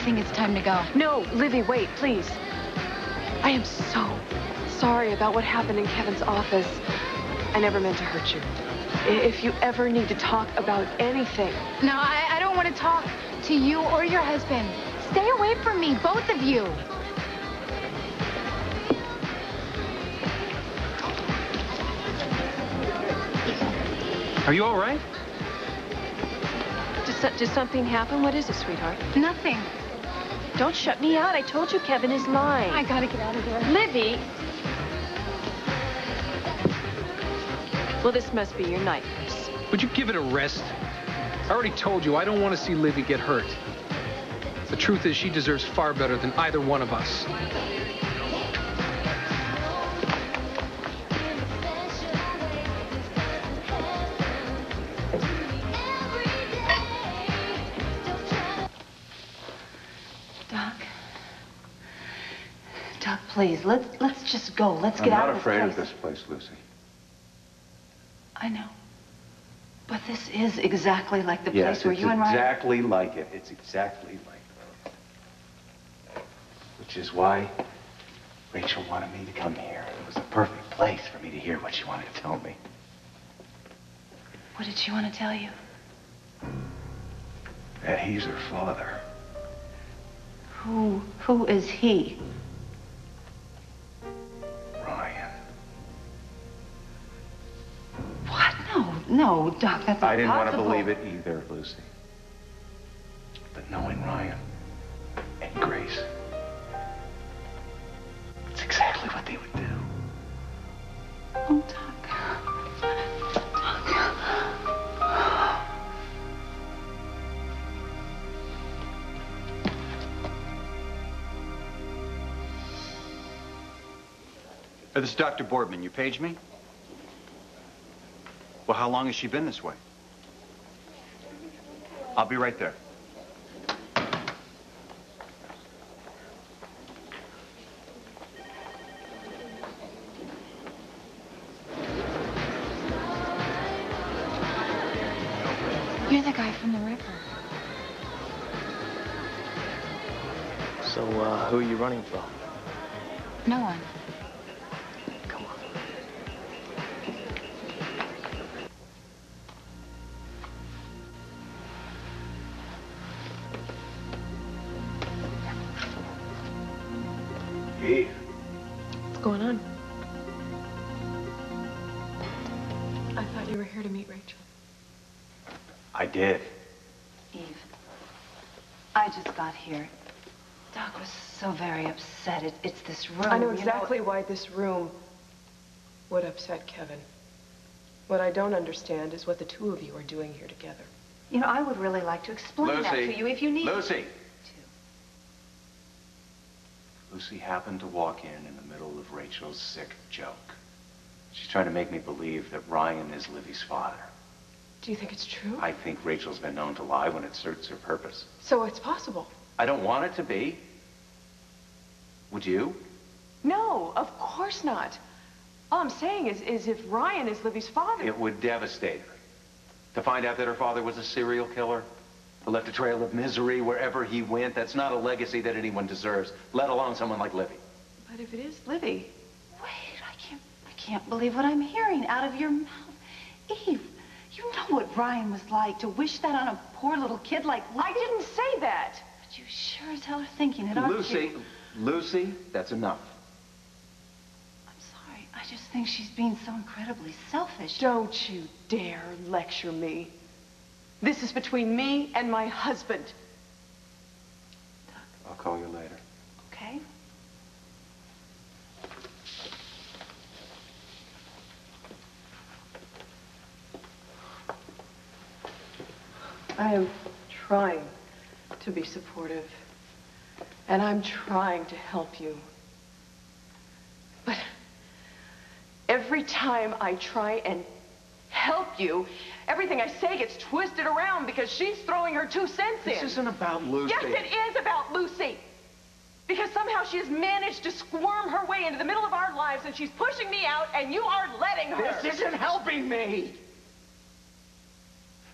think it's time to go. No, Livvie, wait, please. I am so sorry about what happened in Kevin's office. I never meant to hurt you. If you ever need to talk about anything... No, I don't want to talk to you or your husband. Stay away from me, both of you. Are you all right? Did something happen? What is it, sweetheart? Nothing. Don't shut me out. I told you Kevin is lying. I gotta get out of here. Livvie! Well, this must be your night, nurse. Would you give it a rest? I already told you I don't want to see Livvie get hurt. The truth is she deserves far better than either one of us. Doc, please, let's just go. Let's get out of this place. I'm not afraid of this place, Lucy. I know. But this is exactly like the place where you and Ryan... Yes, it's exactly like it. It's exactly like it. Which is why Rachel wanted me to come here. It was a perfect place for me to hear what she wanted to tell me. What did she want to tell you? That he's her father. Who is he? Ryan. What? No, Doc, that's not I didn't want to possible. believe it either, Lucy. But knowing Ryan and Grace, it's exactly what they would do. Oh, Doc. This is Dr. Boardman. You paged me? Well, how long has she been this way? I'll be right there. You're the guy from the river. So, who are you running from? No one. Come on. Eve. What's going on? I thought you were here to meet Rachel. I did. Eve, I just got here. Doc was so very upset. It's this room. I know exactly why this room would upset Kevin. What I don't understand is what the two of you are doing here together. You know, I would really like to explain that to you if you need Lucy. to. Lucy happened to walk in the middle of Rachel's sick joke. She's trying to make me believe that Ryan is Livvie's father. Do you think it's true? I think Rachel's been known to lie when it suits her purpose. So it's possible. I don't want it to be. Would you? No, of course not. All I'm saying is if Ryan is Livvie's father... It would devastate her. To find out that her father was a serial killer, who left a trail of misery wherever he went, that's not a legacy that anyone deserves, let alone someone like Livvie. But if it is Livvie... Wait, I can't believe what I'm hearing out of your mouth. Eve, you know what Ryan was like, to wish that on a poor little kid like Livvie. I didn't say that! But you sure as hell are thinking it, aren't you? Lucy, that's enough. I'm sorry, I just think she's being so incredibly selfish. Don't you dare lecture me. This is between me and my husband. I'll call you later. Okay? I am trying to be supportive, and I'm trying to help you. But every time I try and help you, everything I say gets twisted around because she's throwing her 2 cents in. This isn't about Lucy. Yes, it is about Lucy. Because somehow she has managed to squirm her way into the middle of our lives, and she's pushing me out, and you aren't letting her. This isn't helping me.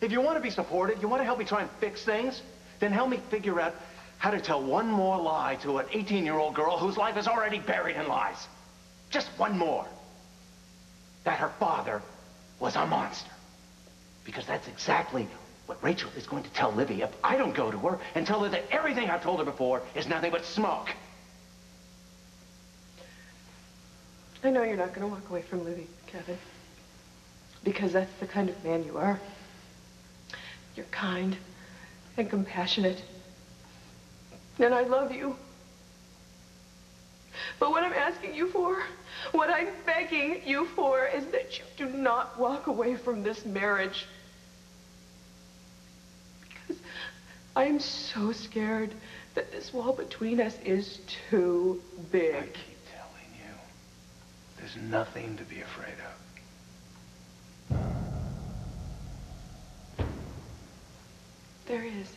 If you want to be supportive, you want to help me try and fix things, then help me figure out how to tell one more lie to an 18-year-old girl whose life is already buried in lies. Just one more. That her father was a monster. Because that's exactly what Rachel is going to tell Livvie if I don't go to her and tell her that everything I've told her before is nothing but smoke. I know you're not going to walk away from Livvie, Kevin. Because that's the kind of man you are. You're kind and compassionate. And I love you. But what I'm asking you for, what I'm begging you for, is that you do not walk away from this marriage. Because I am so scared that this wall between us is too big. I keep telling you, there's nothing to be afraid of. There is.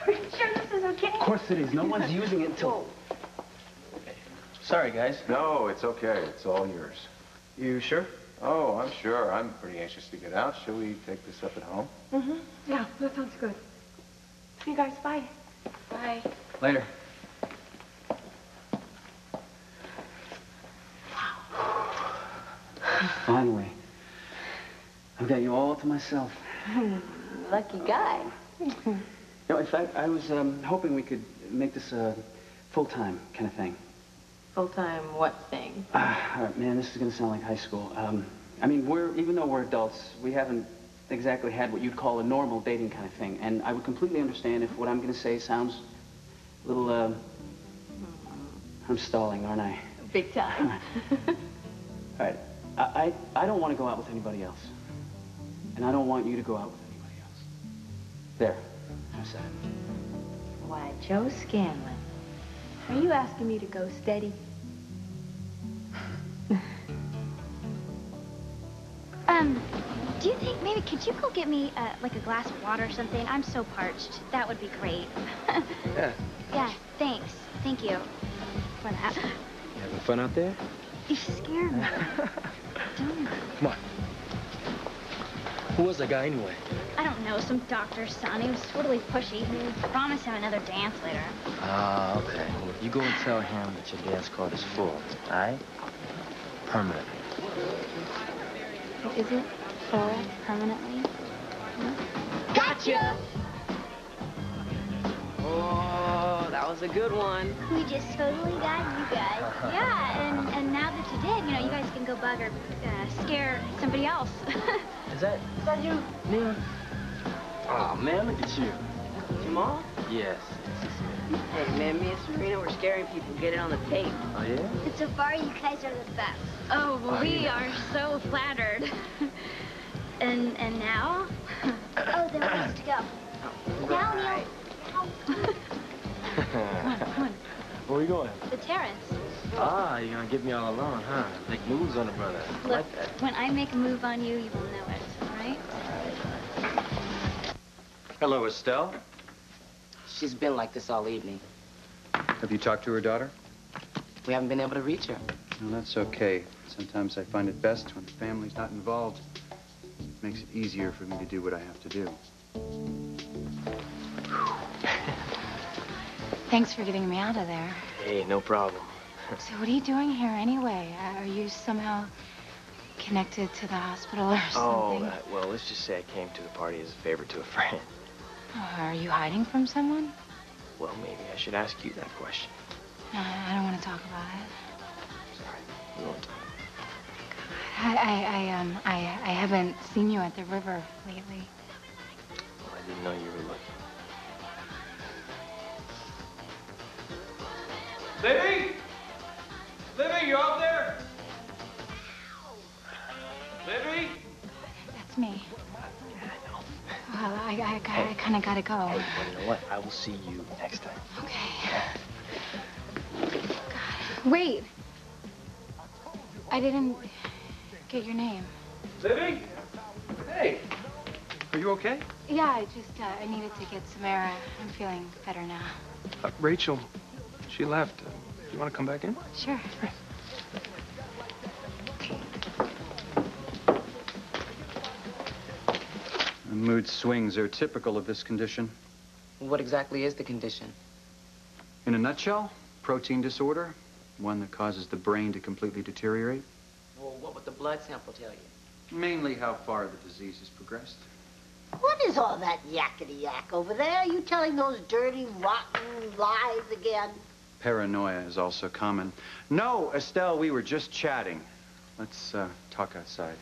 Are you sure this is okay? Of course it is. No one's using it until... Whoa. Sorry, guys. No, it's okay. It's all yours. You sure? Oh, I'm sure. I'm pretty anxious to get out. Shall we take this up at home? Mm-hmm. Yeah, that sounds good. See you guys. Bye. Bye. Later. Finally. I've got you all to myself. Lucky guy. You know, in fact, I was hoping we could make this a full-time kind of thing. Full-time what thing? Man, this is going to sound like high school. I mean, even though we're adults, we haven't exactly had what you'd call a normal dating kind of thing. And I would completely understand if what I'm going to say sounds a little, I'm stalling, aren't I? Big time. All right. I don't want to go out with anybody else. And I don't want you to go out with anybody else. There. How's that? Why, Joe Scanlon, are you asking me to go steady? Do you think maybe could you go get me like a glass of water or something? I'm so parched. That would be great. Yeah. Yeah, thanks. Thank you for that. You having fun out there? You scare me. Don't. Come on. Who was that guy anyway? I don't know, some doctor's son. He was totally pushy. He promised him another dance later. Ah, okay. Well, you go and tell him that your dance card is full, all right? Permanently. Is it full permanently? Gotcha! Oh, that was a good one. We just totally got you guys. Yeah, and now that you did, you know, you guys can go bug or scare somebody else. Is that you? Neil? Oh, man, look at you. Jamal? Yes. Hey, man, me and Serena were scaring people. Get it on the tape. Oh, yeah? And so far, you guys are the best. Oh, well, we are so flattered. And now? Oh, then we have to go. Now, Neil. Come on. Where are we going? The terrace. Ah, you're gonna get me all alone, huh? Make moves on the brother. I Look, like that. when I make a move on you, you will know it, all right? Hello, Estelle. She's been like this all evening. Have you talked to her daughter? We haven't been able to reach her. No, that's okay. Sometimes I find it best when the family's not involved. It makes it easier for me to do what I have to do. Thanks for getting me out of there. Hey, no problem. So what are you doing here anyway? Are you somehow connected to the hospital or Oh, something? well, let's just say I came to the party as a favor to a friend. Are you hiding from someone? Well, maybe I should ask you that question. I don't want to talk about it. Sorry, we won't talk. I haven't seen you at the river lately. Well, I didn't know you were looking. Livvie? Livvie, you out there? Livvie? That's me. Well, I kind of gotta go. Hey, well, you know what? I will see you next time. Okay. God. Wait. I didn't get your name. Livvie? Hey, Are you okay? Yeah, I needed to get some air. I'm feeling better now. Rachel, she left. You want to come back in? Sure. The mood swings are typical of this condition. What exactly is the condition? In a nutshell, protein disorder, one that causes the brain to completely deteriorate. Well, what would the blood sample tell you? Mainly how far the disease has progressed. What is all that yakety-yak over there? Are you telling those dirty, rotten lies again? Paranoia is also common. No, Estelle, we were just chatting. Let's talk outside.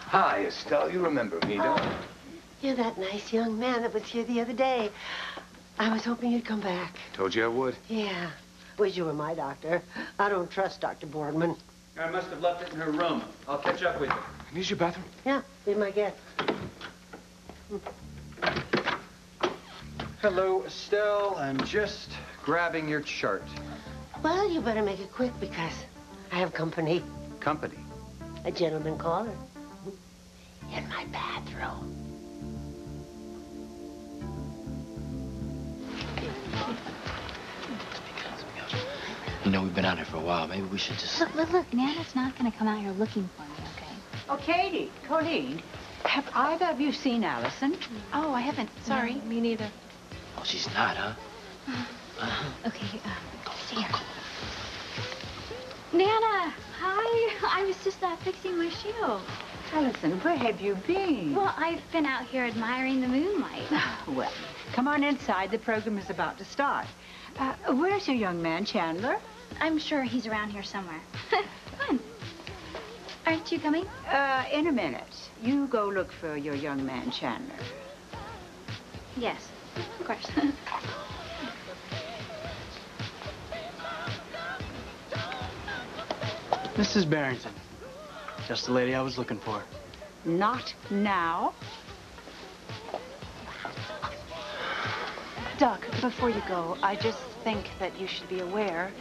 Hi, Estelle. You remember me, don't you? You're that nice young man that was here the other day. I was hoping you'd come back. Told you I would. Yeah. Wish you were my doctor. I don't trust Dr. Boardman. I must have left it in her room. I'll catch up with you. Use your bathroom? Yeah, be my guest. Hello, Estelle. I'm just grabbing your chart. Well, you better make it quick because I have company. Company? A gentleman caller. In my bathroom. You know, we've been out here for a while. Maybe we should just... Look, Nana's not going to come out here looking for me, okay? Oh, Katie, Colleen, have either of you seen Alison? Oh, I haven't. Sorry. No, me neither. Oh, she's not, huh? Okay, see her. Nana, hi. I was just fixing my shoe. Alison, where have you been? Well, I've been out here admiring the moonlight. Well, come on inside. The program is about to start. Where's your young man, Chandler? I'm sure he's around here somewhere. Come on. Aren't you coming? In a minute. You go look for your young man, Chandler. Yes, of course. Mrs. Barrington. Just the lady I was looking for. Not now. Doc, before you go, I just think that you should be aware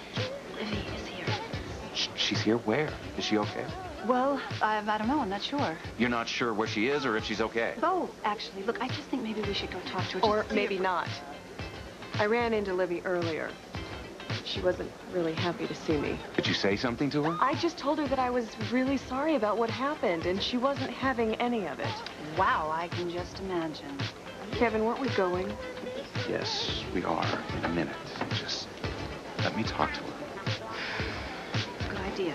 Livvie is here. She's here? Where? Is she okay? Well, I don't know. I'm not sure. You're not sure where she is or if she's okay? Both, actually. Look, I just think maybe we should go talk to her. Or maybe not. I ran into Livvie earlier. She wasn't really happy to see me. Did you say something to her? I just told her that I was really sorry about what happened, and she wasn't having any of it. Wow, I can just imagine. Kevin, weren't we going? Yes, we are. In a minute. Just let me talk to her. Good idea.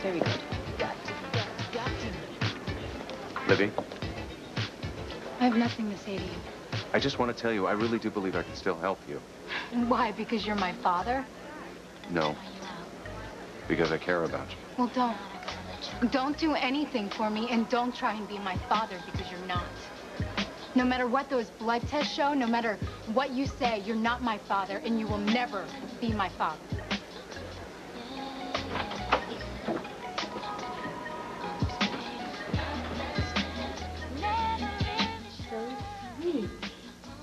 Very good. Livvie, I have nothing to say to you. I just want to tell you, I really do believe I can still help you. Why? Because you're my father? No. Because I care about you. Well, don't. Don't do anything for me, and don't try and be my father, because you're not. No matter what those blood tests show, no matter what you say, you're not my father, and you will never be my father.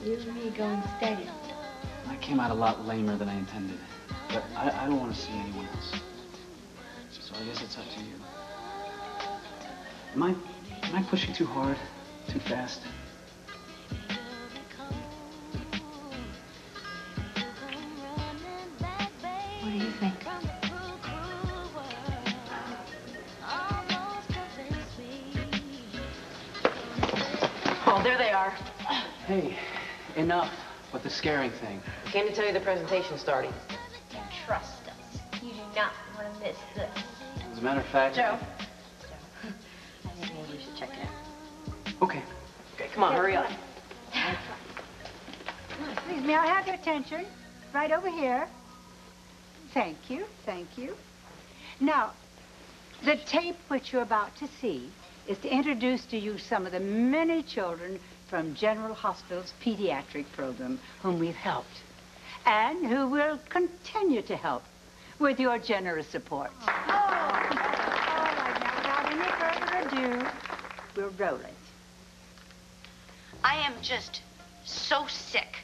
You and me going steady. I came out a lot lamer than I intended, but I don't want to see anyone else. So I guess it's up to you. Am I pushing too hard, too fast? What do you think? Oh, there they are. Hey, enough with the scaring thing. Came to tell you the presentation's starting. Trust us. You do not want to miss this. As a matter of fact... Joe. I think maybe we should check it out. Okay. Okay, come on, hurry up. Please, may I have your attention? Right over here. Thank you, thank you. Now, the tape which you're about to see is to introduce to you some of the many children from General Hospital's pediatric program whom we've helped and who will continue to help with your generous support. All right, now, without any further ado, we'll roll it. I am just so sick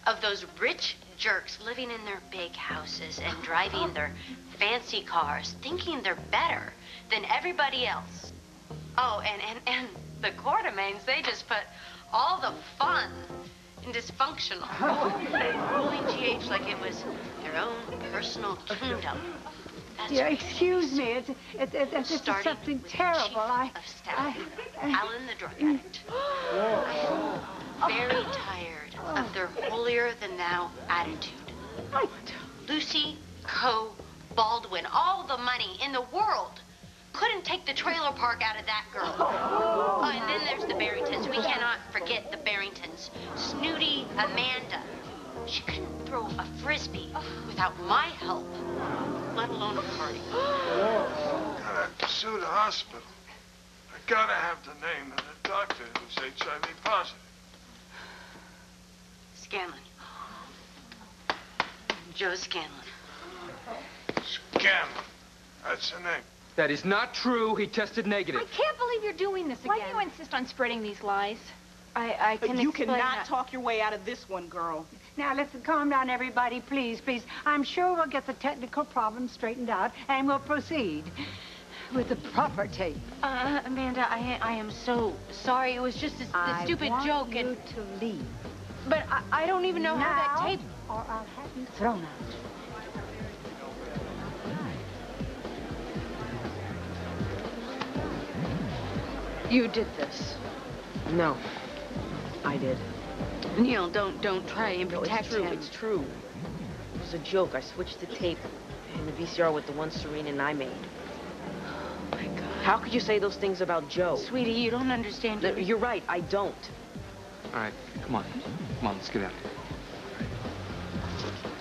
of those rich jerks living in their big houses and driving their fancy cars, thinking they're better than everybody else. Oh, and the Quartermains, they just put all the fun and dysfunctional. Ruling GH like it was their own personal kingdom. That's Yeah, excuse me. It's just starting something with terrible. the chief of staff, Alan the drug addict. I am very tired of their holier-than-thou attitude. Lucy Coe Baldwin, all the money in the world, couldn't take the trailer park out of that girl. Oh, and then there's the Barringtons. We cannot forget the Barringtons. Snooty Amanda. She couldn't throw a frisbee without my help, let alone a party. Gotta sue the hospital. I gotta have the name of the doctor who's HIV positive. Scanlon. Joe Scanlon. Scanlon. That's the name. That is not true. He tested negative. I can't believe you're doing this again. Why do you insist on spreading these lies? I can You explain cannot that. talk your way out of this one, girl. Now, listen, calm down, everybody, please, please. I'm sure we'll get the technical problems straightened out, and we'll proceed with the proper tape. Amanda, I am so sorry. It was just a stupid joke. I want you to leave. But I don't even know how that tape... or I'll have you thrown out. You did this. No, I did. Neil, don't try and No, protect it's true. him. It's true. It was a joke. I switched the tape and the VCR with the one Serena and I made. Oh, my God. How could you say those things about Joe? Sweetie, you don't understand. You're right. I don't. All right, come on. Come on, let's get out.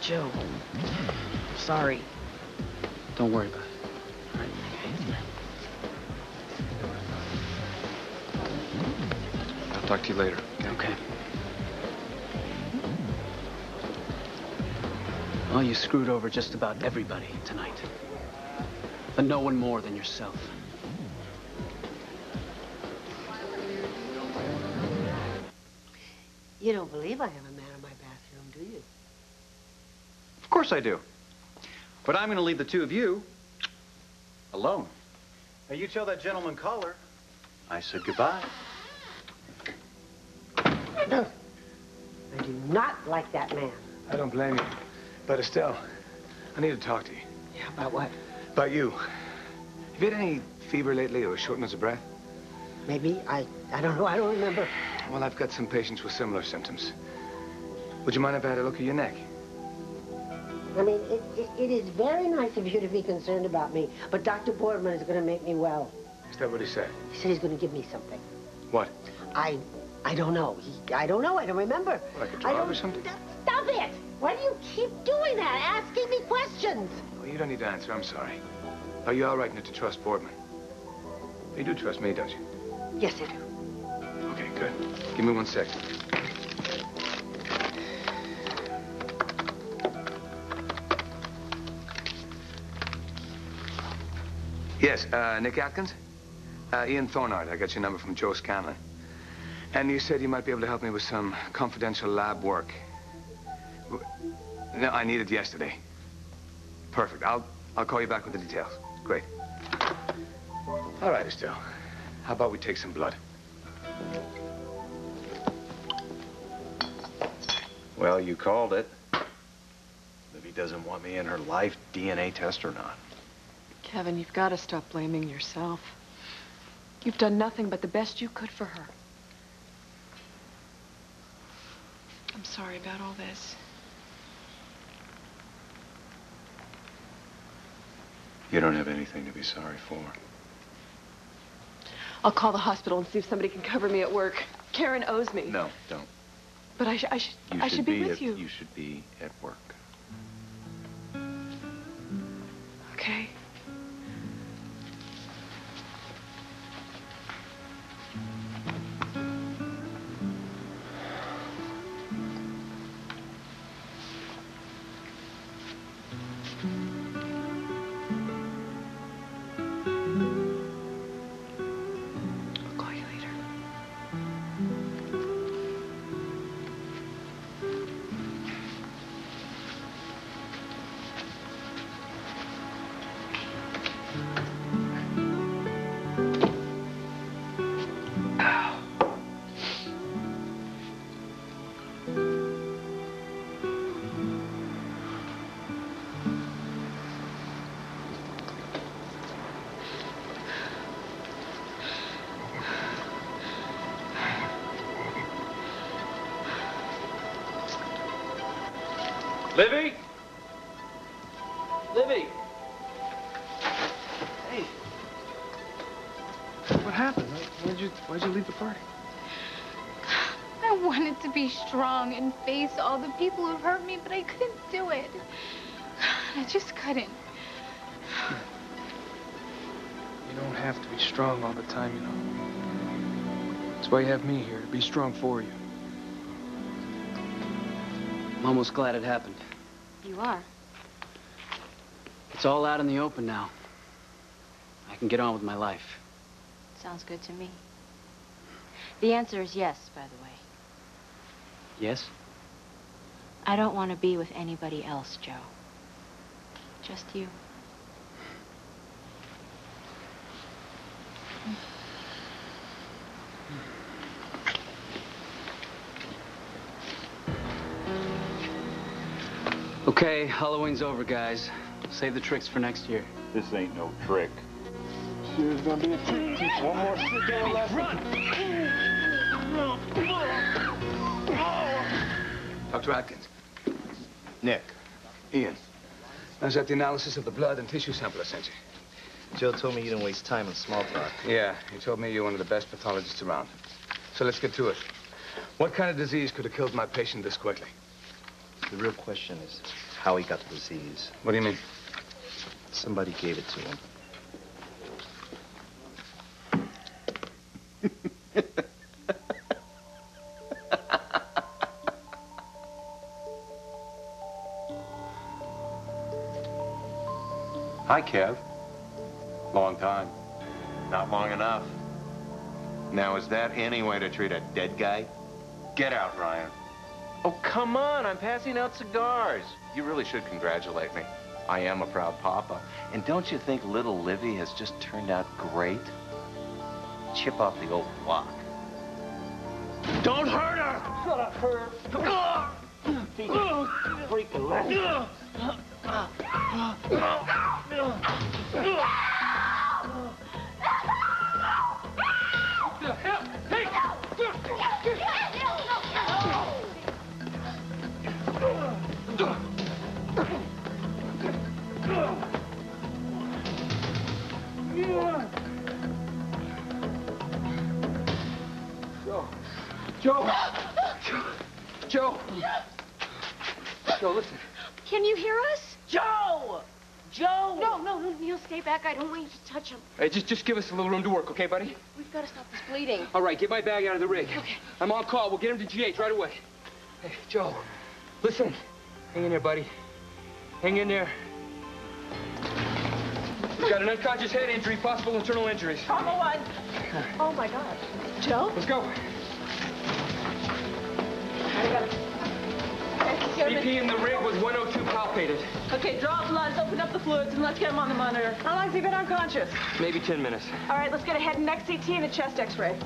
Joe, sorry. Don't worry about it. I'll talk to you later. Okay. Well, you screwed over just about everybody tonight. But no one more than yourself. You don't believe I have a man in my bathroom, do you? Of course I do. But I'm going to leave the two of you alone. Now, you tell that gentleman caller I said goodbye. I do not like that man. I don't blame you. But Estelle, I need to talk to you. Yeah, about what? About you. Have you had any fever lately or shortness of breath? Maybe. I don't know. I don't remember. Well, I've got some patients with similar symptoms. Would you mind if I had a look at your neck? I mean, it is very nice of you to be concerned about me, but Dr. Boardman is going to make me well. Is that what he said? He said he's going to give me something. What? I don't know. I don't know. I don't remember. Like a drug or something? Stop it! Why do you keep doing that? Asking me questions. Oh, you don't need to answer. I'm sorry. Are you all right not to trust Boardman? You do trust me, don't you? Yes, I do. Okay, good. Give me 1 second. Yes, Nick Atkins? Ian Thornard. I got your number from Joe Scanlon. And you said you might be able to help me with some confidential lab work. No, I need it yesterday. Perfect. I'll call you back with the details. Great. All right, Estelle. How about we take some blood? Well, you called it. Livvie doesn't want me in her life DNA test or not. Kevin, you've got to stop blaming yourself. You've done nothing but the best you could for her. I'm sorry about all this. You don't have anything to be sorry for. I'll call the hospital and see if somebody can cover me at work. Karen owes me. No, don't. But I should be with you. You should be at work. Okay. I'll call you later. Livvie? Livvie! Hey. What happened? Why'd you leave the party? I wanted to be strong and face all the people who've hurt me, but I couldn't do it. I just couldn't. You don't have to be strong all the time, you know. That's why you have me here, to be strong for you. I'm almost glad it happened. You are. It's all out in the open now. I can get on with my life. Sounds good to me. The answer is yes, by the way. Yes? I don't want to be with anybody else, Joe. Just you. Okay, Halloween's over, guys. Save the tricks for next year. This ain't no trick. There's gonna be a trick. One more sit-down lesson. Dr. Atkins. Nick. Ian. How's that the analysis of the blood and tissue sample I sent you? Joe told me you didn't waste time in small talk. Yeah, he told me you're one of the best pathologists around. So let's get to it. What kind of disease could have killed my patient this quickly? The real question is how he got the disease. What do you mean? Somebody gave it to him. Hi, Kev. Long time. Not long enough. Now, is that any way to treat a dead guy? Get out, Ryan. Oh, come on. I'm passing out cigars. You really should congratulate me. I am a proud papa. And don't you think little Livvie has just turned out great? Chip off the old block. Don't hurt her! Shut up, Herb. Teach a freak a lesson. What the hell? Hey! Joe, listen. Can you hear us? Joe! Joe! No, Neil, stay back. I don't want you to touch him. Hey, just give us a little room to work, okay, buddy? We've got to stop this bleeding. All right, get my bag out of the rig. Okay. I'm on call. We'll get him to GH right away. Hey, Joe, listen. Hang in there, buddy. Hang in there. We've got an unconscious head injury, possible internal injuries. Trauma 1. Oh, my God. Joe? Let's go. I got it. BP in the rig was 102 palpated. Okay, draw blood, open up the fluids, and let's get him on the monitor. How long has he been unconscious? Maybe 10 minutes. All right, let's get a head and neck CT and a chest x-ray.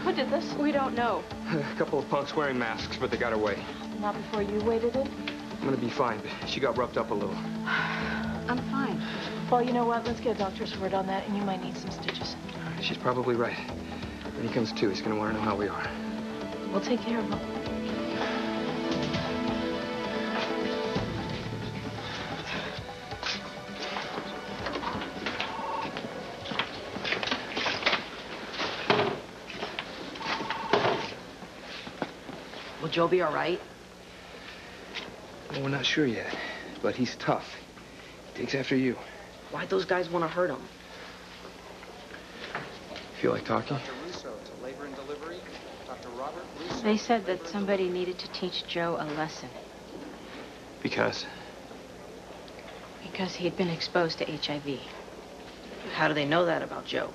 Who did this? We don't know. A couple of punks wearing masks, but they got away. Not before you waited in? I'm gonna be fine, but she got roughed up a little. I'm fine. Well, you know what? Let's get a doctor's word on that, and you might need some stitches. She's probably right. When he comes to, he's gonna want to know how we are. We'll take care of him. Will Joe be all right? Well, we're not sure yet, but he's tough. He takes after you. Why'd those guys want to hurt him? Feel like talking? Dr. Russo to labor and delivery. Dr. Robert Russo. They said that somebody needed to teach Joe a lesson. Because? Because he had been exposed to HIV. How do they know that about Joe?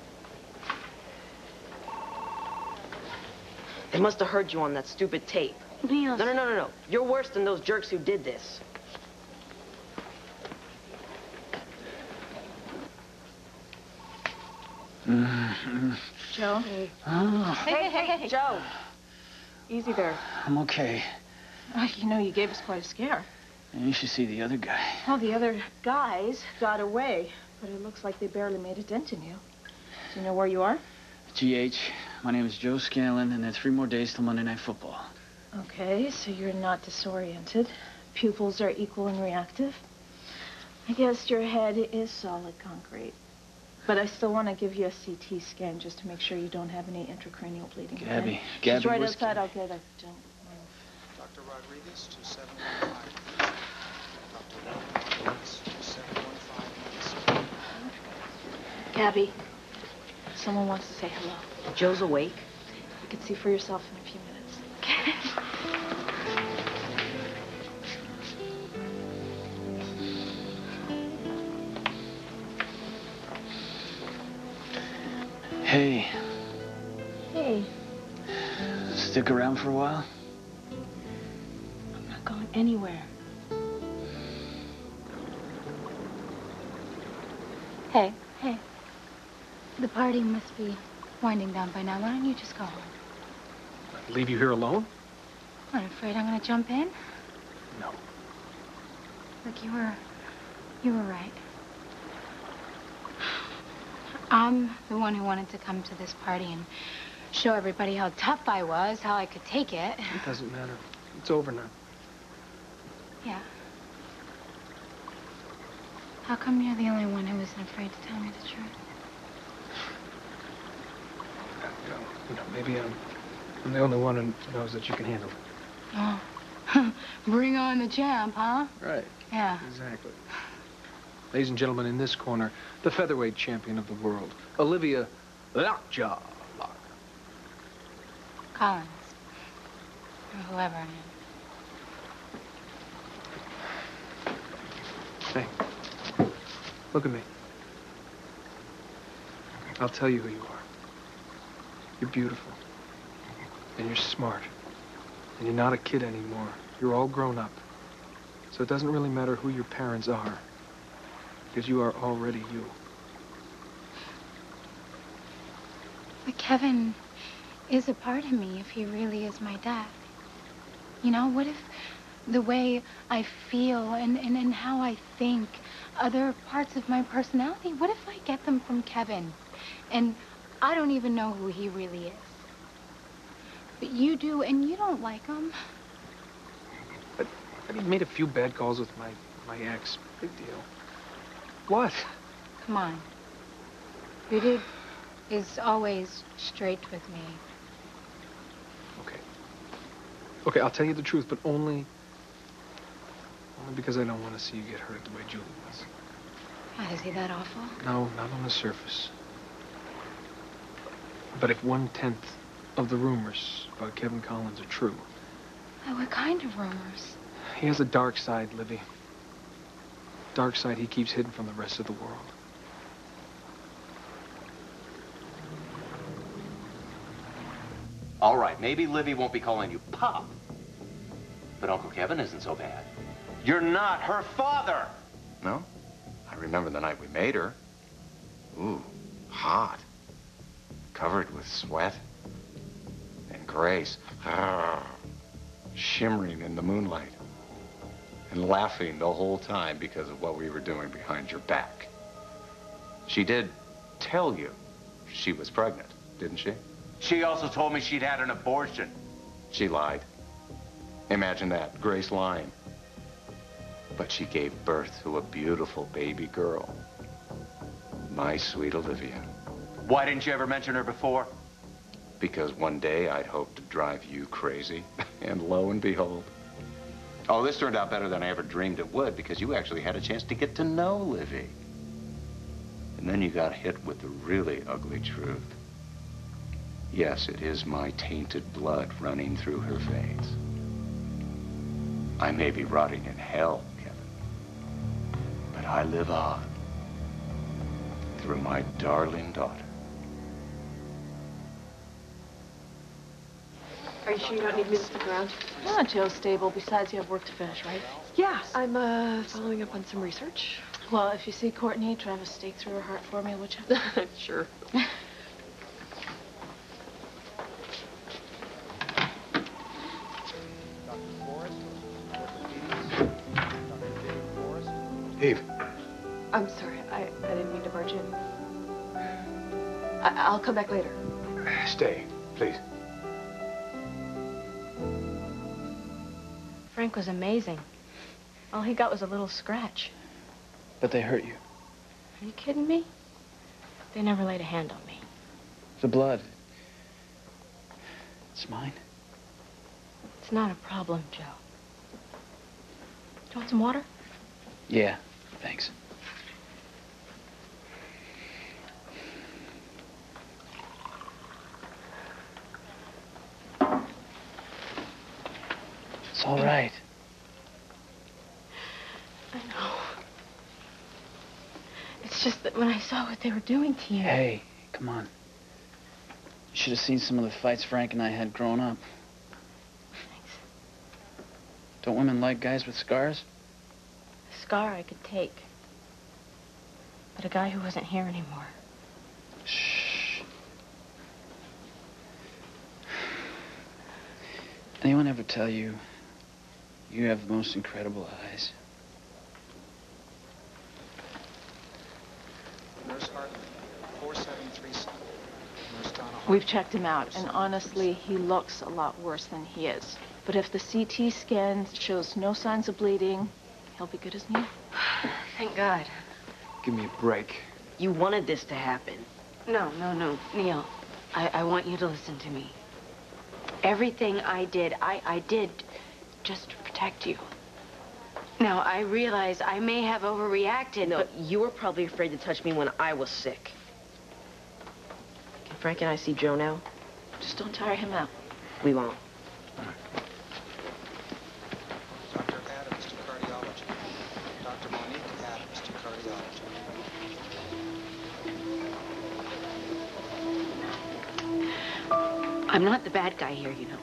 They must have heard you on that stupid tape. Neil. No. You're worse than those jerks who did this. Joe? Oh, Hey, Joe. Easy there. I'm okay. You know, you gave us quite a scare. You should see the other guy. Well, the other guys got away, but it looks like they barely made a dent in you. Do you know where you are? GH, my name is Joe Scanlon, and there are 3 more days till Monday Night Football. Okay, so you're not disoriented. pupils are equal and reactive. I guess your head is solid concrete. But I still want to give you a CT scan just to make sure you don't have any intracranial bleeding. Gabby, She's right outside. I'll get her. Don't move. Dr. Rodriguez, 2715. Dr. Rodriguez, 2715. Gabby, someone wants to say hello. Joe's awake. You can see for yourself in a few minutes. Hey. Hey. Stick around for a while? I'm not going anywhere. Hey. Hey. The party must be winding down by now. Why don't you just go home? Leave you here alone? I'm afraid I'm going to jump in. No. Look, you were right. I'm the one who wanted to come to this party and show everybody how tough I was, how I could take it. It doesn't matter. It's over now. Yeah. How come you're the only one who isn't afraid to tell me the truth? Maybe I'm the only one who knows that you can handle it. Oh. Bring on the champ, huh? Right. Yeah. Exactly. Ladies and gentlemen, in this corner, the featherweight champion of the world, Olivia Lockjaw. Collins. Or whoever I am. Hey, look at me. I'll tell you who you are. You're beautiful. And you're smart. And you're not a kid anymore. You're all grown up. So it doesn't really matter who your parents are. Because you are already you. But Kevin is a part of me if he really is my dad. You know, what if the way I feel and how I think, other parts of my personality, what if I get them from Kevin? And I don't even know who he really is. But you do, and you don't like him. But he made a few bad calls with my ex. Big deal. What? Come on. Your dude is always straight with me. Okay. Okay, I'll tell you the truth, but only because I don't want to see you get hurt the way Julie was. God, is he that awful? No, not on the surface. But if 1/10 of the rumors about Kevin Collins are true... Oh, what kind of rumors? He has a dark side, Livvie. Dark side he keeps hidden from the rest of the world. All right, maybe Livvie won't be calling you Pop. But Uncle Kevin isn't so bad. You're not her father! No? I remember the night we made her. Ooh, hot. Covered with sweat. And grace. Shimmering in the moonlight. And laughing the whole time because of what we were doing behind your back. She did tell you she was pregnant, didn't she? She also told me she'd had an abortion. She lied. Imagine that, Grace lying. But she gave birth to a beautiful baby girl. My sweet Olivia. Why didn't you ever mention her before? Because one day I'd hoped to drive you crazy, and lo and behold. Oh, this turned out better than I ever dreamed it would, because you actually had a chance to get to know Livvie. And then you got hit with the really ugly truth. Yes, it is my tainted blood running through her veins. I may be rotting in hell, Kevin, but I live on through my darling daughter. Are you sure you don't need me to stick around? No, Joe's stable. Besides, you have work to finish, right? Yeah, I'm following up on some research. Well, if you see Courtney, drive a stake through her heart for me, would you? Sure. Eve. I'm sorry, I didn't mean to barge in. I'll come back later. Stay, please. Frank was amazing. All he got was a little scratch. But they hurt you. Are you kidding me? They never laid a hand on me. The blood. It's mine. It's not a problem, Joe. Do you want some water? Yeah, thanks. It's all right. I know. It's just that when I saw what they were doing to you... Hey, come on. You should have seen some of the fights Frank and I had growing up. Thanks. Don't women like guys with scars? A scar I could take. But a guy who wasn't here anymore. Shh. Anyone ever tell you you have the most incredible eyes? Nurse Hartman, 4737. Nurse Donna Hartman. We've checked him out, and honestly, he looks a lot worse than he is. But if the CT scan shows no signs of bleeding, he'll be good as new. Thank God. Give me a break. You wanted this to happen. No, Neil. I want you to listen to me. Everything I did just to protect you. Now, I realize I may have overreacted, No, but... you were probably afraid to touch me when I was sick. Can Frank and I see Joe now? Just don't tire him out. We won't. Dr. Adams to cardiology. Dr. Monique Adams to cardiology. I'm not the bad guy here, you know.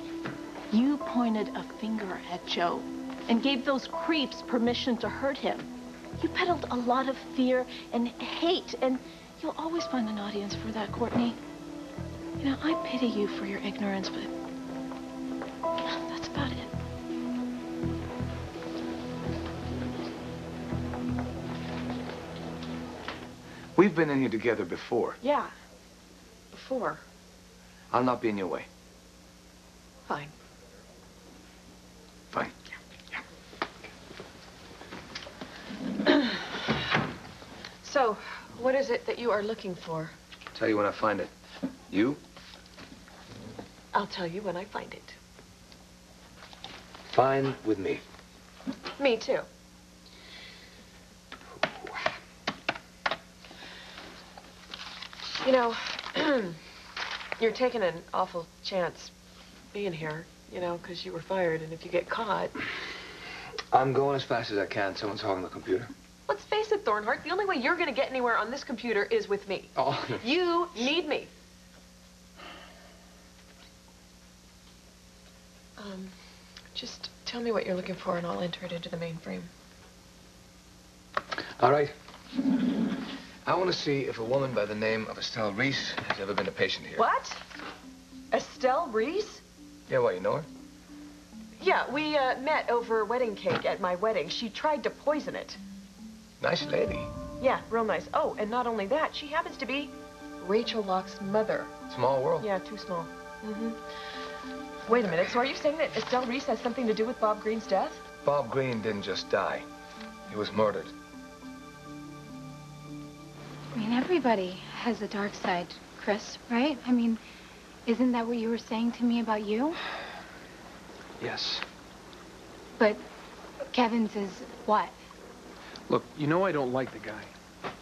You pointed a finger at Joe and gave those creeps permission to hurt him. You peddled a lot of fear and hate, and you'll always find an audience for that, Courtney. You know, I pity you for your ignorance, but that's about it. We've been in here together before. Yeah. Before. I'll not be in your way. Fine. Fine. So, what is it that you are looking for? Tell you when I find it. You? I'll tell you when I find it. Fine with me. Me too. You know, you're taking an awful chance being here, you know, because you were fired, and if you get caught... I'm going as fast as I can. Someone's hogging the computer. Let's face it, Thornhart, the only way you're going to get anywhere on this computer is with me. Oh. You need me. Just tell me what you're looking for, and I'll enter it into the mainframe. All right. I want to see if a woman by the name of Estelle Reese has ever been a patient here. What? Estelle Reese? Yeah, well, you know her? Yeah, we met over wedding cake at my wedding. She tried to poison it. Nice lady. Yeah, real nice. Oh, and not only that, she happens to be Rachel Locke's mother. Small world. Yeah, too small. Wait a minute, so are you saying that Estelle Reese has something to do with Bob Green's death? Bob Green didn't just die. He was murdered. I mean, everybody has a dark side, Chris, right? I mean, isn't that what you were saying to me about you? Yes. But Kevin's is what? Look, you know I don't like the guy.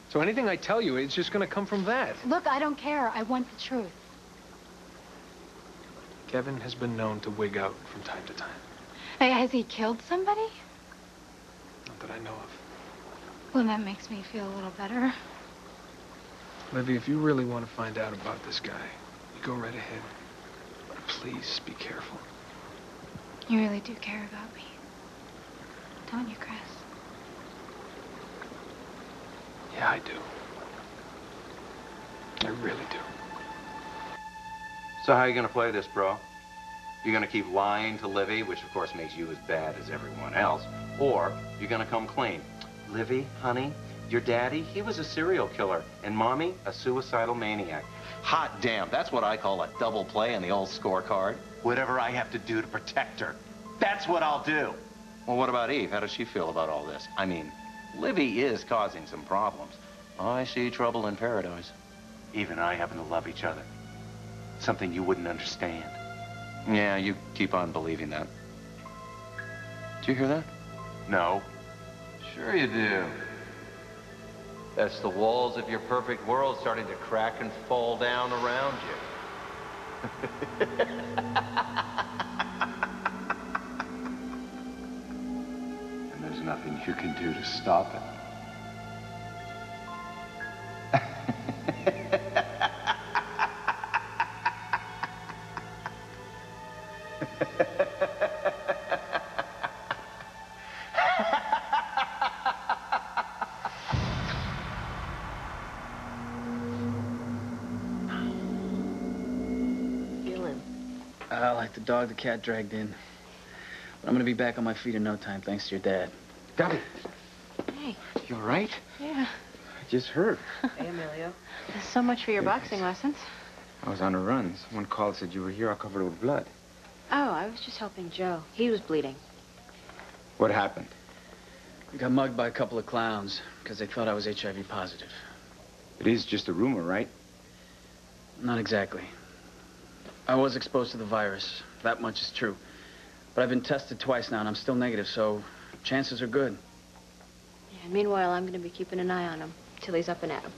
So anything I tell you, it's just going to come from that. Look, I don't care. I want the truth. Kevin has been known to wig out from time to time. Hey, has he killed somebody? Not that I know of. Well, that makes me feel a little better. Livvie, if you really want to find out about this guy, you go right ahead. But please be careful. You really do care about me. Don't you, Chris? Yeah, I do. I really do. So how are you going to play this, bro? You're going to keep lying to Livvie, which of course makes you as bad as everyone else, or you're going to come clean. Livvie, honey, your daddy, he was a serial killer, and Mommy, a suicidal maniac. Hot damn, that's what I call a double play on the old scorecard. Whatever I have to do to protect her, that's what I'll do. Well, what about Eve? How does she feel about all this? I mean, Livvie is causing some problems. I see trouble in paradise. Eve and I happen to love each other. Something you wouldn't understand. Yeah, you keep on believing that. Do you hear that? No. Sure you do. That's the walls of your perfect world starting to crack and fall down around you. And there's nothing you can do to stop it. Like the dog the cat dragged in. But I'm gonna be back on my feet in no time, thanks to your dad. Gabby. Hey. You all right? Yeah. I just heard. Hey, Emilio. So much for your boxing lessons. I was on a run. Someone called, said you were here all covered with blood. Oh, I was just helping Joe. He was bleeding. What happened? We got mugged by a couple of clowns because they thought I was HIV positive. It is just a rumor, right? Not exactly. I was exposed to the virus. That much is true. But I've been tested twice now, and I'm still negative, so chances are good. Yeah, meanwhile, I'm going to be keeping an eye on him till he's up and at him.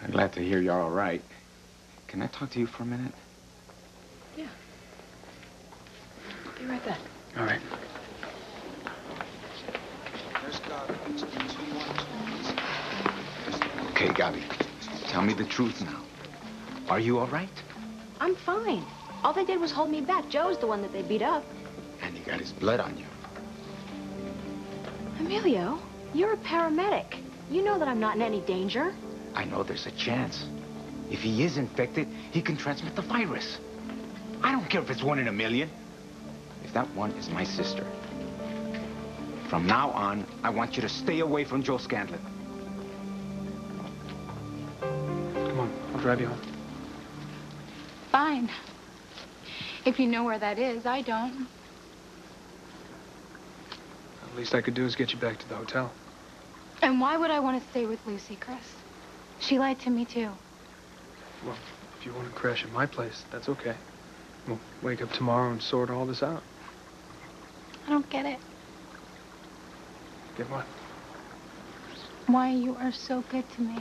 I'm glad to hear you're all right. Can I talk to you for a minute? Yeah. Be right back. All right. Okay, Gabby. Tell me the truth now. Are you all right? I'm fine. All they did was hold me back. Joe's the one that they beat up. And he got his blood on you. Emilio, you're a paramedic. You know that I'm not in any danger. I know there's a chance. If he is infected, he can transmit the virus. I don't care if it's 1 in a million. If that one is my sister. From now on, I want you to stay away from Joe Scanlon. Come on, I'll drive you home. Fine. If you know where that is, I don't. The least I could do is get you back to the hotel. And why would I want to stay with Lucy, Chris? She lied to me, too. Well, if you want to crash at my place, that's okay. We'll wake up tomorrow and sort all this out. I don't get it. Get what? Why you are so good to me.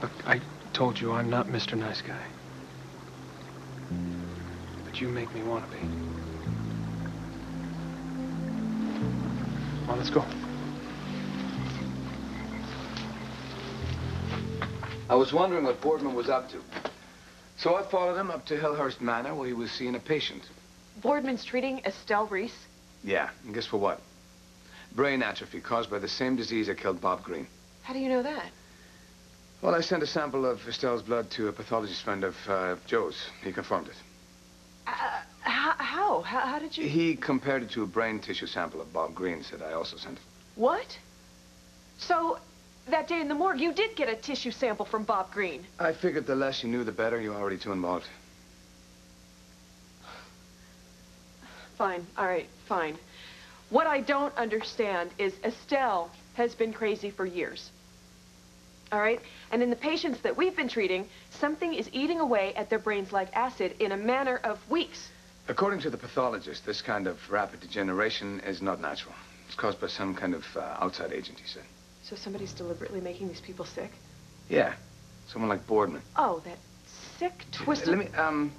Look, I told you I'm not Mr. Nice Guy. But you make me want to be. Come on, let's go. I was wondering what Boardman was up to. So I followed him up to Hillhurst Manor where he was seeing a patient. Boardman's treating Estelle Reese? Yeah, and guess for what? Brain atrophy caused by the same disease that killed Bob Green. How do you know that? Well, I sent a sample of Estelle's blood to a pathologist friend of Joe's. He confirmed it. How? How did you... He compared it to a brain tissue sample of Bob Green's that I also sent. What? So, that day in the morgue, you did get a tissue sample from Bob Green? I figured the less you knew, the better. You're already too involved. Fine. All right, fine. What I don't understand is Estelle has been crazy for years. All right? And in the patients that we've been treating, something is eating away at their brains like acid in a matter of weeks. According to the pathologist, this kind of rapid degeneration is not natural. It's caused by some kind of outside agent, he said. So somebody's deliberately making these people sick? Yeah. Someone like Boardman. Oh, that sick, twisted... Let me,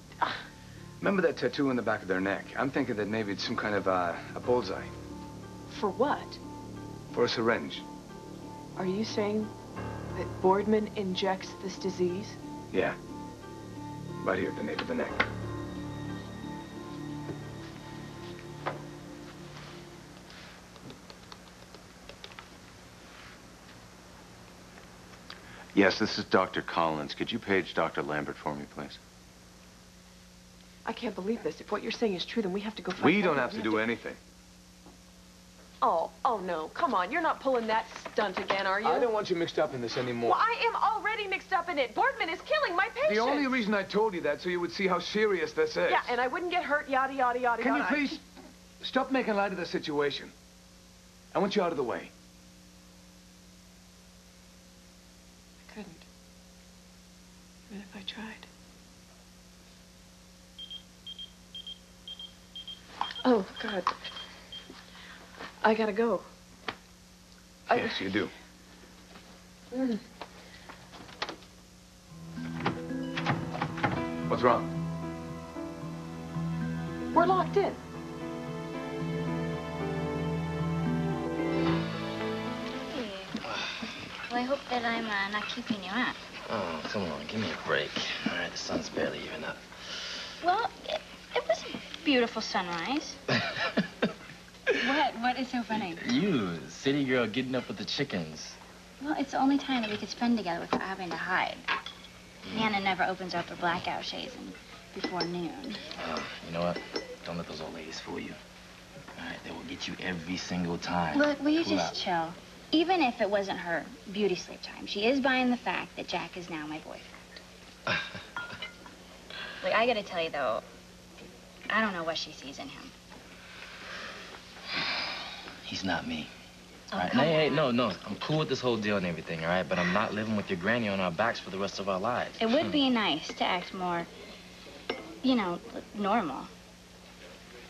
remember that tattoo on the back of their neck? I'm thinking that maybe it's some kind of a bullseye. For what? For a syringe. Are you saying that Boardman injects this disease? Yeah. Right here at the nape of the neck. Yes, this is Dr. Collins. Could you page Dr. Lambert for me, please? I can't believe this. If what you're saying is true, then we have to go find We out. don't have to do anything. Oh, no. Come on. You're not pulling that stunt again, are you? I don't want you mixed up in this anymore. Well, I am already mixed up in it. Boardman is killing my patient. The only reason I told you that so you would see how serious this is. Yeah, and I wouldn't get hurt, yada, yada, yada, Can yada. you please stop making light of the situation? I want you out of the way. I couldn't. Even if I tried. Oh, God. I gotta go. Yes, you do. What's wrong? We're locked in. Well, I hope that I'm not keeping you up. Oh, come on, give me a break. All right, the sun's barely even up. Well, it was a beautiful sunrise. What? What is so funny? You, city girl getting up with the chickens. Well, it's the only time that we could spend together without having to hide. Hannah never opens up her blackout shades before noon. Oh, you know what? Don't let those old ladies fool you. All right, they will get you every single time. Look, will you Cool just chill? Even if it wasn't her beauty sleep time, she is buying the fact that Jack is now my boyfriend. Like, I gotta tell you, though, I don't know what she sees in him. He's not me. Oh, All right, come hey, on. no. I'm cool with this whole deal and everything, all right? But I'm not living with your granny on our backs for the rest of our lives. It would be nice to act more, you know, normal.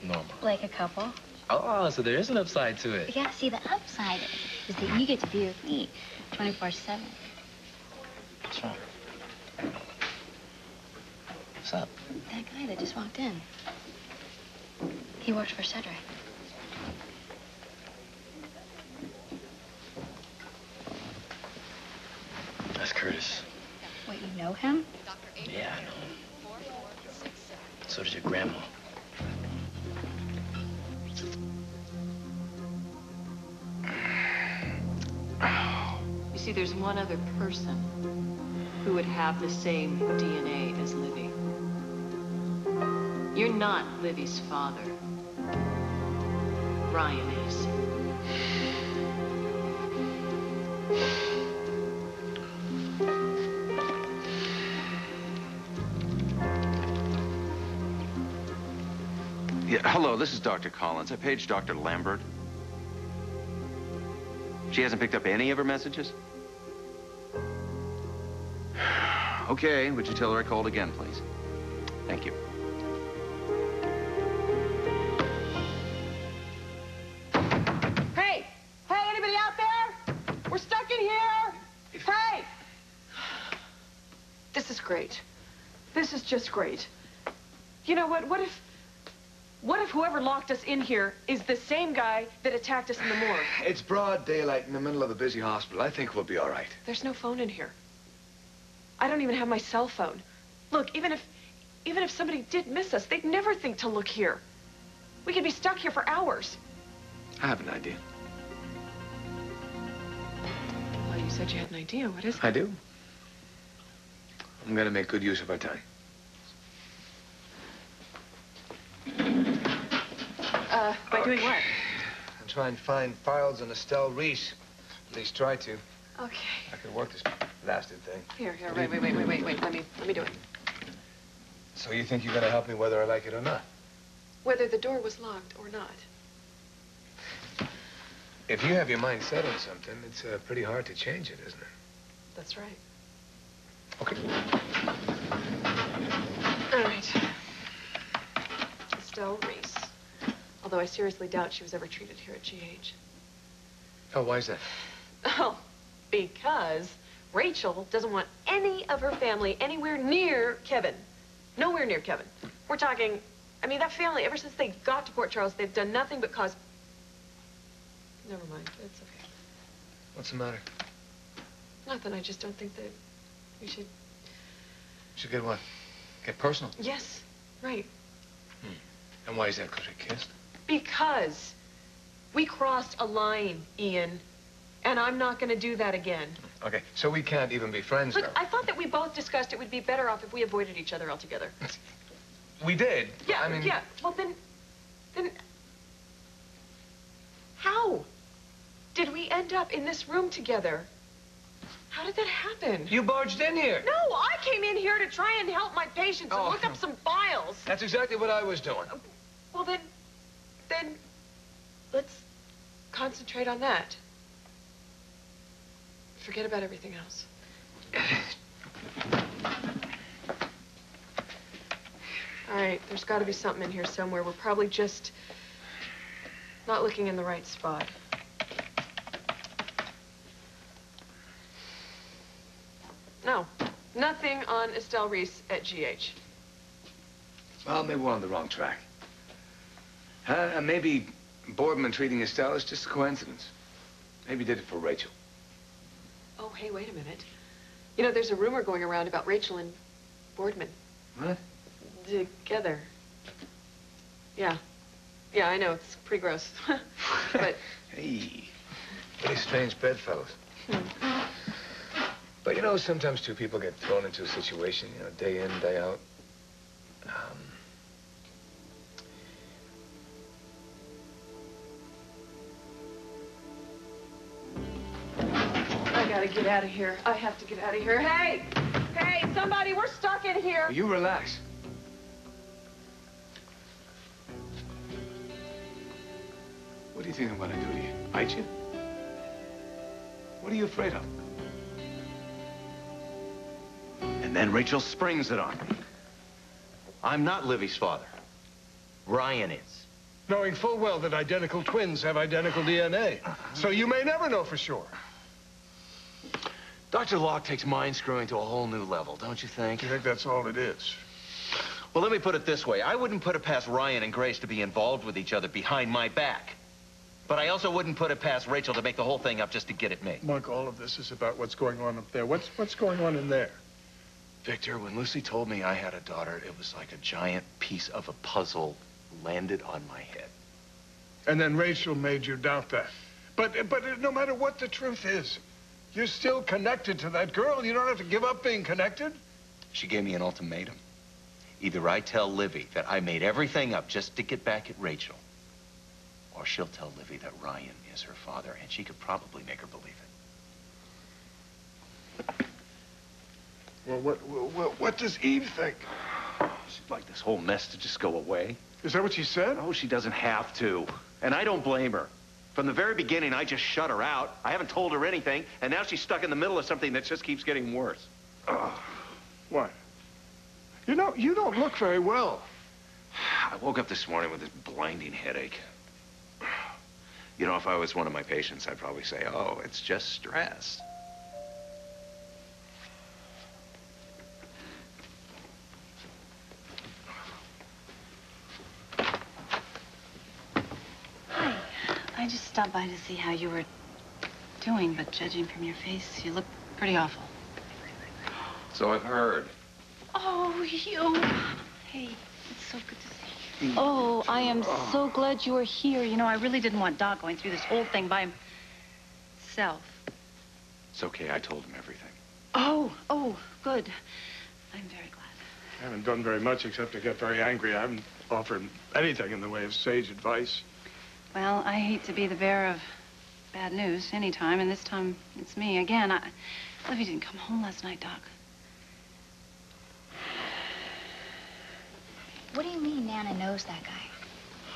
Normal. Like a couple. Oh, so there is an upside to it. Yeah, see, the upside is that you get to be with me 24/7. What's wrong? What's up? That guy that just walked in. He worked for Cedric. That's Curtis. Wait, you know him? Yeah, I know him. So does your grandma. You see, there's one other person who would have the same DNA as Livvie. You're not Livvie's father. Brian is. Yeah, hello, this is Dr. Collins. I paged Dr. Lambert. She hasn't picked up any of her messages? Okay, would you tell her I called again, please? Thank you. Hey! Hey, anybody out there? We're stuck in here! Hey! This is great. This is just great. You know what? What if whoever locked us in here is the same guy that attacked us in the morgue? It's broad daylight in the middle of a busy hospital. I think we'll be all right. There's no phone in here. I don't even have my cell phone. Look, even if somebody did miss us, they'd never think to look here. We could be stuck here for hours. I have an idea. Well, you said you had an idea. What is it? I do. I'm going to make good use of our time. By doing what? I'm trying to find files on Estelle Reese. At least try to. Okay. I could work this blasted thing. Here, wait. Let me do it. So you think you're going to help me whether I like it or not? Whether the door was locked or not. If you have your mind set on something, it's pretty hard to change it, isn't it? That's right. Okay. All right. Estelle Reese. Although I seriously doubt she was ever treated here at GH. Oh, why is that? Oh, because Rachel doesn't want any of her family anywhere near Kevin. Nowhere near Kevin. We're talking, I mean, that family, ever since they got to Port Charles, they've done nothing but cause... Never mind, it's okay. What's the matter? Nothing, I just don't think that we should... Should get what? Get personal? Yes, right. And why is that? Because we kissed? Because we crossed a line, Ian, and I'm not going to do that again. Okay, so we can't even be friends Look, now. I thought that we both discussed it would be better off if we avoided each other altogether. We did. Yeah, I mean... yeah. Well, then... How did we end up in this room together? How did that happen? You barged in here. No, I came in here to try and help my patients and look up some files. That's exactly what I was doing. Well, then let's concentrate on that. Forget about everything else. All right, there's got to be something in here somewhere. We're probably just not looking in the right spot. No, nothing on Estelle Reese at GH. Well, maybe we're on the wrong track. Maybe Boardman treating Estelle is just a coincidence. Maybe he did it for Rachel. Oh, hey, wait a minute. You know, there's a rumor going around about Rachel and Boardman. What? Together. Yeah. Yeah, I know, it's pretty gross. But... Hey, pretty strange bedfellows. But you know, sometimes two people get thrown into a situation, you know, day in, day out. I gotta get out of here. I have to get out of here. Hey! Hey, somebody, we're stuck in here. You relax. What do you think I'm gonna do to you? Bite you? What are you afraid of? And then Rachel springs it on me. I'm not Livvie's father. Ryan is. Knowing full well that identical twins have identical DNA. So you may never know for sure. Dr. Locke takes mind screwing to a whole new level, don't you think? You think that's all it is? Well, let me put it this way. I wouldn't put it past Ryan and Grace to be involved with each other behind my back. But I also wouldn't put it past Rachel to make the whole thing up just to get at me. Mark, all of this is about what's going on up there. What's going on in there? Victor, when Lucy told me I had a daughter, it was like a giant piece of a puzzle landed on my head. And then Rachel made you doubt that. But no matter what the truth is, you're still connected to that girl. You don't have to give up being connected. She gave me an ultimatum. Either I tell Livvie that I made everything up just to get back at Rachel, or she'll tell Livvie that Ryan is her father, and she could probably make her believe it. Well, what does Eve think? She'd like this whole mess to just go away. Is that what she said? Oh, she doesn't have to. And I don't blame her. From the very beginning, I just shut her out. I haven't told her anything, and now she's stuck in the middle of something that just keeps getting worse. What? You know, you don't look very well. I woke up this morning with this blinding headache. You know, if I was one of my patients, I'd probably say, oh, it's just stress. I just stopped by to see how you were doing, but judging from your face, you look pretty awful. So I've heard. Oh, you. Hey, it's so good to see you. Oh, I am so glad you are here. You know, I really didn't want Doc going through this whole thing by himself. It's okay, I told him everything. Oh, good. I'm very glad. I haven't done very much except to get very angry. I haven't offered anything in the way of sage advice. Well, I hate to be the bearer of bad news anytime, and this time it's me again. Livvie didn't come home last night, Doc. What do you mean Nana knows that guy?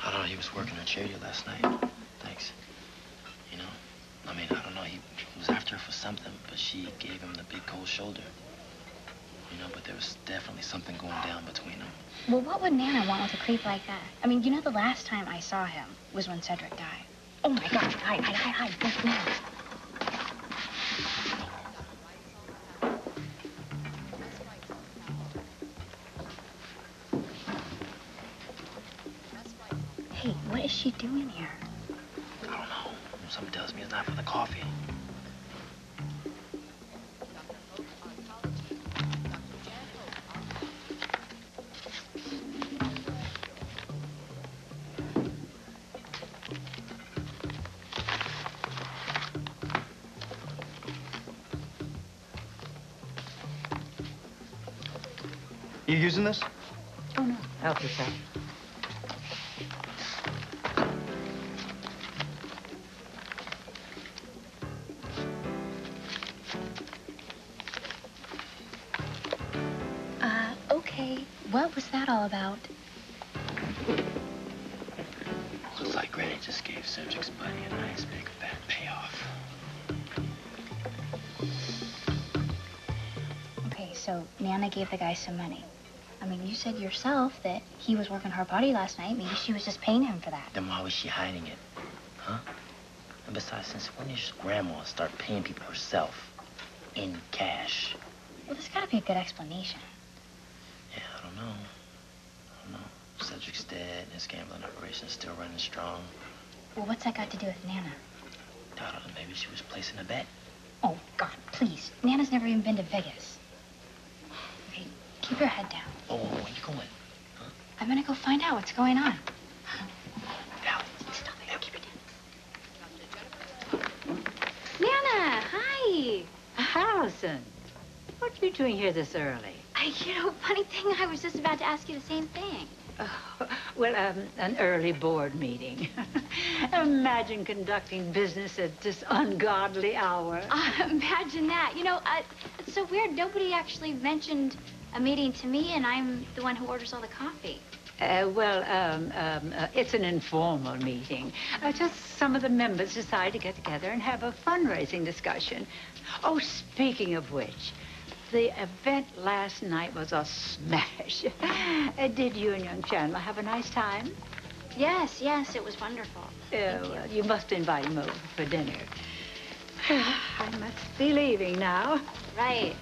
I don't know, he was working on Shady last night. Thanks. You know, I mean, I don't know, he was after her for something, but she gave him the big cold shoulder. You know, but there was definitely something going down between them. Well, what would Nana want with a creep like that? I mean, you know, the last time I saw him was when Cedric died. Oh, my God. Hide. Yes, ma'am. Hey, what is she doing here? I don't know. Something tells me it's not for the coffee. You using this? Oh, no. Help yourself. What was that all about? Looks like Granny just gave Cedric's buddy a nice big fat payoff. Okay, so Nana gave the guy some money. I mean, you said yourself that he was working her body last night. Maybe she was just paying him for that. Then why was she hiding it? Huh? And besides, since when did your grandma start paying people herself? In cash? Well, there's gotta be a good explanation. Yeah, I don't know. Cedric's dead, and his gambling operation's still running strong. Well, what's that got to do with Nana? I don't know, maybe she was placing a bet. Oh, God, please. Nana's never even been to Vegas. Okay, keep your head down. Oh, where you going? Huh? I'm gonna go find out what's going on. Stop it. Keep it down. Nana, hi. Alison, what are you doing here this early? Funny thing, I was just about to ask you the same thing. An early board meeting. Imagine conducting business at this ungodly hour. Imagine that. It's so weird. Nobody actually mentioned a meeting to me, and I'm the one who orders all the coffee. It's an informal meeting. Just some of the members decide to get together and have a fundraising discussion. Oh, speaking of which, the event last night was a smash. Did you and young Chandler have a nice time? Yes, it was wonderful. Well, you must invite him over for dinner. I must be leaving now. Right.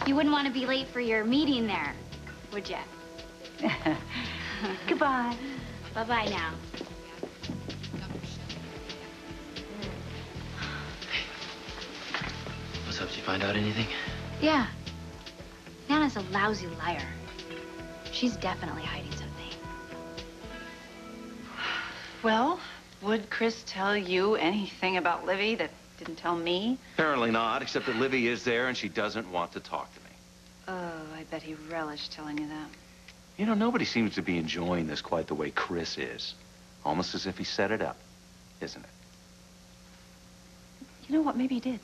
You wouldn't want to be late for your meeting there, would you? Goodbye. Bye-bye now. What's up? Did you find out anything? Yeah. Nana's a lousy liar. She's definitely hiding something. Well, would Chris tell you anything about Livvie that didn't tell me? Apparently not, except that Livvie is there and she doesn't want to talk to me. Oh, I bet he relished telling you that. You know, nobody seems to be enjoying this quite the way Chris is. Almost as if he set it up, isn't it? You know what? Maybe he did.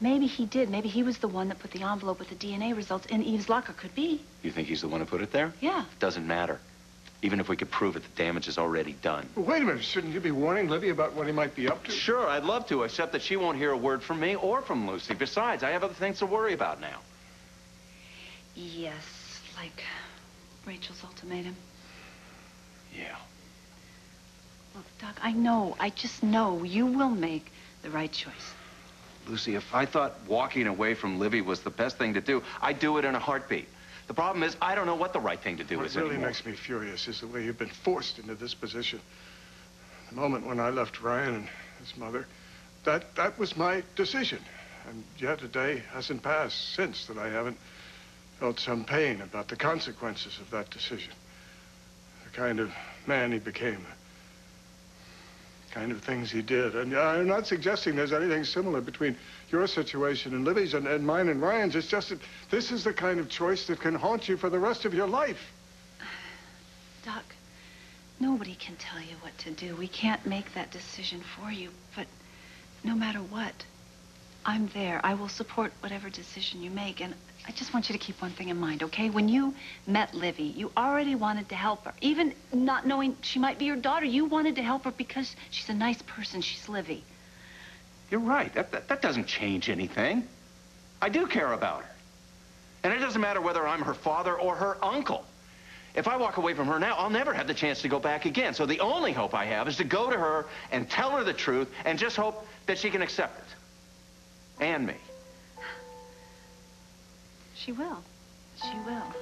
Maybe he did. Maybe he was the one that put the envelope with the DNA results in Eve's locker. Could be. You think he's the one who put it there? Yeah. Doesn't matter. Even if we could prove it, the damage is already done. Well, wait a minute. Shouldn't you be warning Livvie about what he might be up to? Sure, I'd love to, except that she won't hear a word from me or from Lucy. Besides, I have other things to worry about now. Yes, like Rachel's ultimatum. Yeah. Look, Doc, I just know you will make the right choice. Lucy, if I thought walking away from Livvie was the best thing to do, I'd do it in a heartbeat. The problem is, I don't know what the right thing to do is anymore. What really anymore. makes me furious is the way you've been forced into this position. The moment when I left Ryan and his mother, that was my decision. And yet a day hasn't passed since that I haven't felt some pain about the consequences of that decision. The kind of man he became. The kind of things he did. And I'm not suggesting there's anything similar between your situation and Livvy's and mine and Ryan's. It's just that this is the kind of choice that can haunt you for the rest of your life. Doc, nobody can tell you what to do. We can't make that decision for you. But no matter what, I'm there. I will support whatever decision you make. And I just want you to keep one thing in mind, okay? When you met Livvie, you already wanted to help her. Even not knowing she might be your daughter, you wanted to help her because she's a nice person. She's Livvie. You're right. That doesn't change anything. I do care about her. And it doesn't matter whether I'm her father or her uncle. If I walk away from her now, I'll never have the chance to go back again. So the only hope I have is to go to her and tell her the truth and just hope that she can accept it. And me. She will. She will.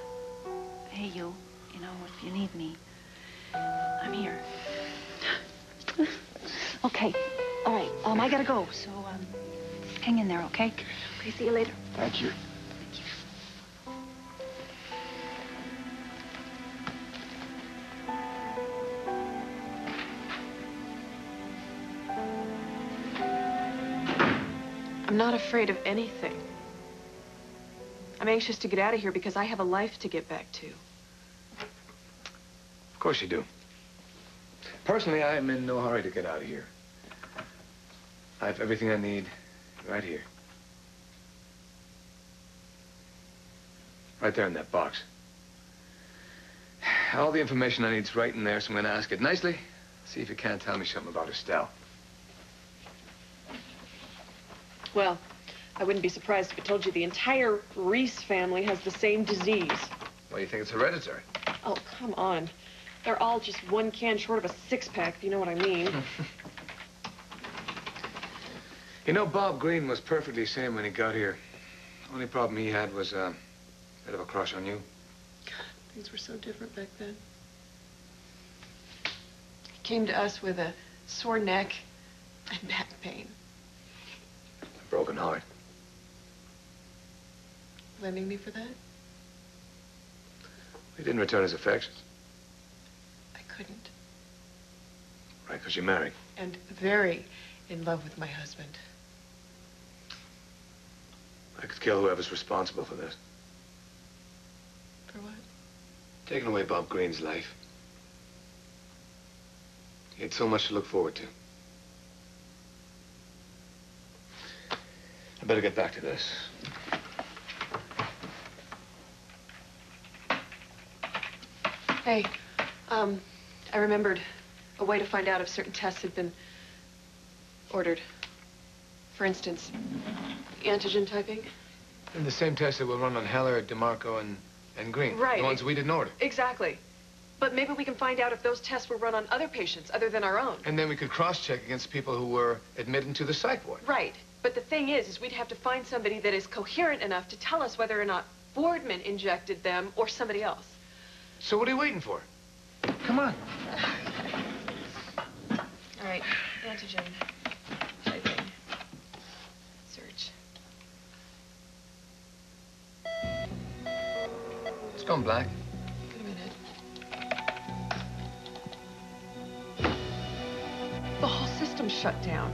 Hey, you know, if you need me, I'm here. Okay. All right. I gotta go. So, hang in there, okay? Okay, see you later. Thank you. I'm not afraid of anything. I'm anxious to get out of here because I have a life to get back to. Of course you do. Personally, I am in no hurry to get out of here. I have everything I need right here. Right there in that box. All the information I need's right in there, so I'm going to ask it nicely. See if you can't tell me something about Estelle. Well, I wouldn't be surprised if it told you the entire Reese family has the same disease. Well, you think it's hereditary? Oh, come on. They're all just one can short of a six-pack, if you know what I mean. You know, Bob Green was perfectly sane when he got here. Only problem he had was a bit of a crush on you. Things were so different back then. He came to us with a sore neck and back pain. A broken heart. Blaming me for that? He didn't return his affections. I couldn't. Right, because you're married. And very in love with my husband. I could kill whoever's responsible for this. For what? Taking away Bob Green's life. He had so much to look forward to. I better get back to this. Hey, I remembered a way to find out if certain tests had been ordered. For instance, antigen typing. And the same test that will run on Heller, DeMarco, and Green. Right. The ones we didn't order. Exactly. But maybe we can find out if those tests were run on other patients other than our own. And then we could cross-check against people who were admitted to the psych ward. Right. But the thing is we'd have to find somebody that is coherent enough to tell us whether or not Boardman injected them or somebody else. So what are you waiting for? Come on. All right. Antigen typing. Search. It's gone black. Wait a minute. The whole system's shut down.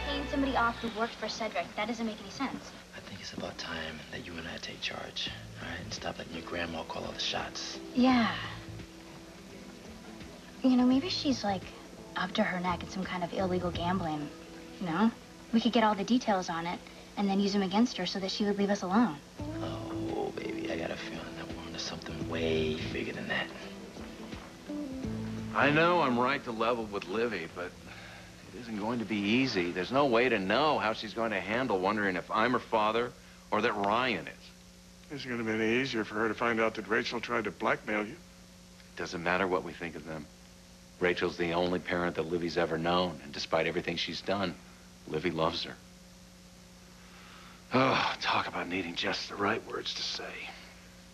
Paying somebody off who worked for Cedric, that doesn't make any sense. I think it's about time that you and I take charge, all right? And stop letting your grandma call all the shots. Yeah. You know, maybe she's, like, up to her neck in some kind of illegal gambling, you know? We could get all the details on it and then use them against her so that she would leave us alone. Oh, baby, I got a feeling that we're onto something way bigger than that. I know I'm right to level with Livvie, but it isn't going to be easy. There's no way to know how she's going to handle wondering if I'm her father or that Ryan is. It's going to be any easier for her to find out that Rachel tried to blackmail you. It doesn't matter what we think of them. Rachel's the only parent that Livvie's ever known, and despite everything she's done, Livvie loves her. Oh, talk about needing just the right words to say.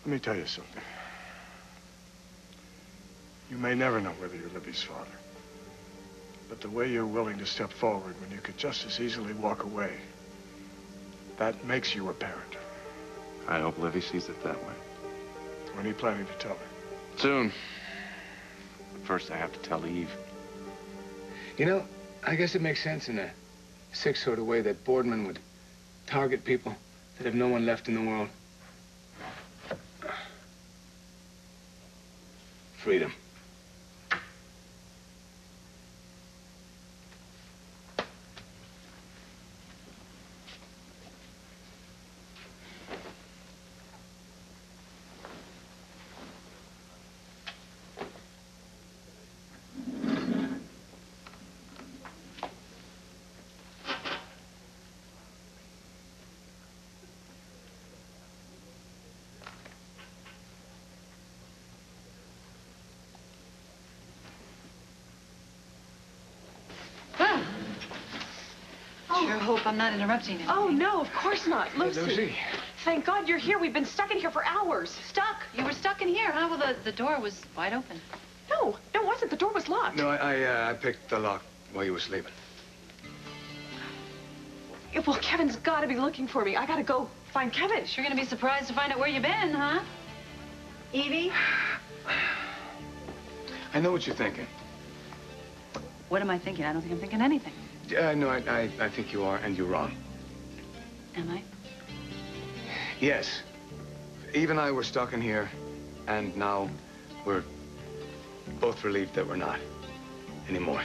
Let me tell you something. You may never know whether you're Livvie's father. But the way you're willing to step forward when you could just as easily walk away, that makes you a parent. I hope Livvie sees it that way. When are you planning to tell her? Soon. But first, I have to tell Eve. You know, I guess it makes sense in a sick sort of way that Boardman would target people that have no one left in the world. Freedom. Sure hope I'm not interrupting anything. Oh, no, of course not. Lucy. Lucy. Thank God you're here. We've been stuck in here for hours. Stuck? You were stuck in here, huh? Well, the door was wide open. No, it wasn't. The door was locked. No, I picked the lock while you were sleeping. Well, Kevin's got to be looking for me. I got to go find Kevin. Sure gonna be surprised to find out where you've been, huh? Evie? I know what you're thinking. What am I thinking? I don't think I'm thinking anything. No, I think you are, and you're wrong. Am I? Yes. Eve and I were stuck in here, and now we're both relieved that we're not anymore.